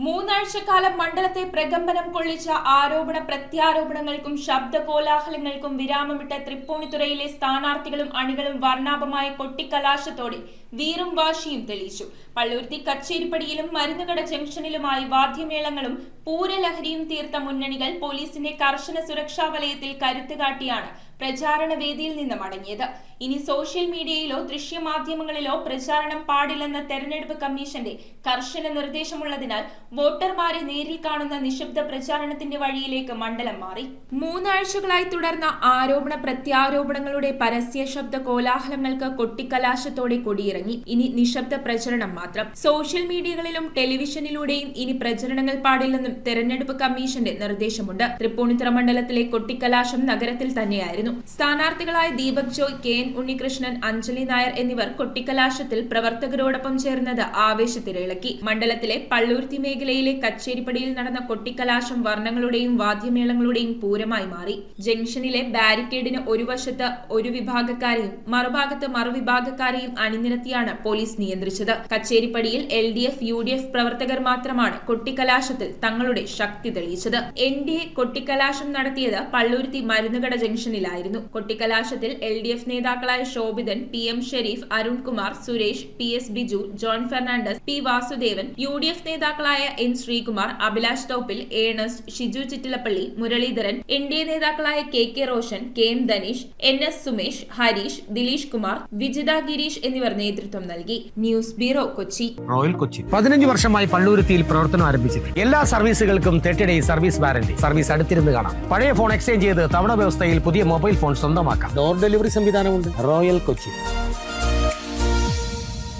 മൂന്നാഴ്ചക്കാലം മണ്ഡലത്തെ പ്രകമ്പനം കൊള്ളിച്ച ആരോപണ പ്രത്യാരോപണങ്ങൾക്കും ശബ്ദകോലാഹലങ്ങൾക്കും വിരാമമിട്ട തൃപ്പൂണിത്തുറയിലെ സ്ഥാനാർത്ഥികളും അണികളും വർണ്ണാഭമായ കൊട്ടിക്കലാശത്തോടെ വീറും വാശിയും തെളിയിച്ചു. പള്ളുരുത്തി കച്ചേരിപ്പടിയിലും മരുന്നുകട ജംഗ്ഷനിലുമായി വാദ്യമേളങ്ങളും പൂരലഹരിയും തീർത്ത മുന്നണികൾ പോലീസിന്റെ കർശന സുരക്ഷാ വലയത്തിൽ കരുത്ത് കാട്ടിയാണ് പ്രചാരണ വേദിയിൽ നിന്ന് മടങ്ങിയത്. ഇനി സോഷ്യൽ മീഡിയയിലോ ദൃശ്യമാധ്യമങ്ങളിലോ പ്രചാരണം പാടില്ലെന്ന തെരഞ്ഞെടുപ്പ് കമ്മീഷന്റെ കർശന നിർദ്ദേശമുള്ളതിനാൽ വോട്ടർമാരെ നേരിൽ കാണുന്ന നിശബ്ദ പ്രചാരണത്തിന്റെ വഴിയിലേക്ക് മണ്ഡലം മാറി. മൂന്നാഴ്ചകളായി തുടർന്ന ആരോപണ പ്രത്യാരോപണങ്ങളുടെ പരസ്യ ശബ്ദ കോലാഹലങ്ങൾക്ക് കൊട്ടിക്കലാശത്തോടെ കൊടിയിറങ്ങി. ഇനി നിശബ്ദ പ്രചരണം മാത്രം. സോഷ്യൽ മീഡിയകളിലും ടെലിവിഷനിലൂടെയും ഇനി പ്രചരണങ്ങൾ പാടില്ലെന്നും തെരഞ്ഞെടുപ്പ് കമ്മീഷന്റെ നിർദ്ദേശമുണ്ട്. തൃപ്പൂണിത്തുറ മണ്ഡലത്തിലെ കൊട്ടിക്കലാശം നഗരത്തിൽ തന്നെയായിരുന്നു. സ്ഥാനാർത്ഥികളായ ദീപക് ജോയ്, കെ എൻ ഉണ്ണികൃഷ്ണൻ, അഞ്ജലി നായർ എന്നിവർ കൊട്ടിക്കലാശത്തിൽ പ്രവർത്തകരോടൊപ്പം ചേർന്നത് ആവേശത്തിരയിളക്കി. മണ്ഡലത്തിലെ പള്ളുരുത്തി മേഖലയിലെ കച്ചേരിപ്പടിയിൽ നടന്ന കൊട്ടിക്കലാശം വർണ്ണങ്ങളുടെയും വാദ്യമേളങ്ങളുടെയും പൂരമായി മാറി. ജംഗ്ഷനിലെ ബാരിക്കേഡിന് ഒരു വശത്ത് ഒരു വിഭാഗക്കാരെയും മറുഭാഗത്ത് മറുവിഭാഗക്കാരെയും അണിനിരത്തിയാണ് പോലീസ് നിയന്ത്രിച്ചത്. കച്ചേരിപ്പടിയിൽ LDF, UDF പ്രവർത്തകർ മാത്രമാണ് കൊട്ടിക്കലാശത്തിൽ തങ്ങളുടെ ശക്തി തെളിയിച്ചത്. NDA കൊട്ടിക്കലാശം നടത്തിയത് പള്ളുരുത്തി മരുന്നുകട ജംഗ്ഷനിലായിരുന്നു. കൊട്ടിക്കലാശത്തിൽ LDF നേതാക്കളായ Shobhithan, PM Sherif, Arunkumar, Suresh, PS Biju, John Fernandes, P Vasudevan, UDF നേതാക്കളായ N ശ്രീകുമാർ, അഭിലാഷ് തോപ്പിൽ, ഏണസ്റ്റ്, ഷിജു ചിറ്റിലപ്പള്ളി, മുരളീധരൻ, NDA നേതാക്കളായ KK Roshan, KM Dhanish, NS Sumesh, Harish, Dileesh Kumar, Vijitha Gireesh എന്നിവർ നേതൃത്വം നൽകി. News bureau, Kochi. Royal Kochi 15 വർഷമായി പള്ളുരുത്തിയിൽ പ്രവർത്തനം ആരംഭിച്ചത്. എല്ലാ സർവീസുകൾക്കും 30 ഡേയ്സ് സർവീസ് വാറന്റി. സർവീസ് അടുത്തിരുന്ന് കാണാം. പഴയ ഫോൺ എക്സ്ചേഞ്ച് ചെയ്ത് തവണ വ്യവസ്ഥയിൽ പുതിയ മൊബൈൽ ഫോൺ സ്വന്തമാക്കാം. ഡോർ ഡെലിവറി സംവിധാനമുണ്ട്. റോയൽ കൊച്ചി.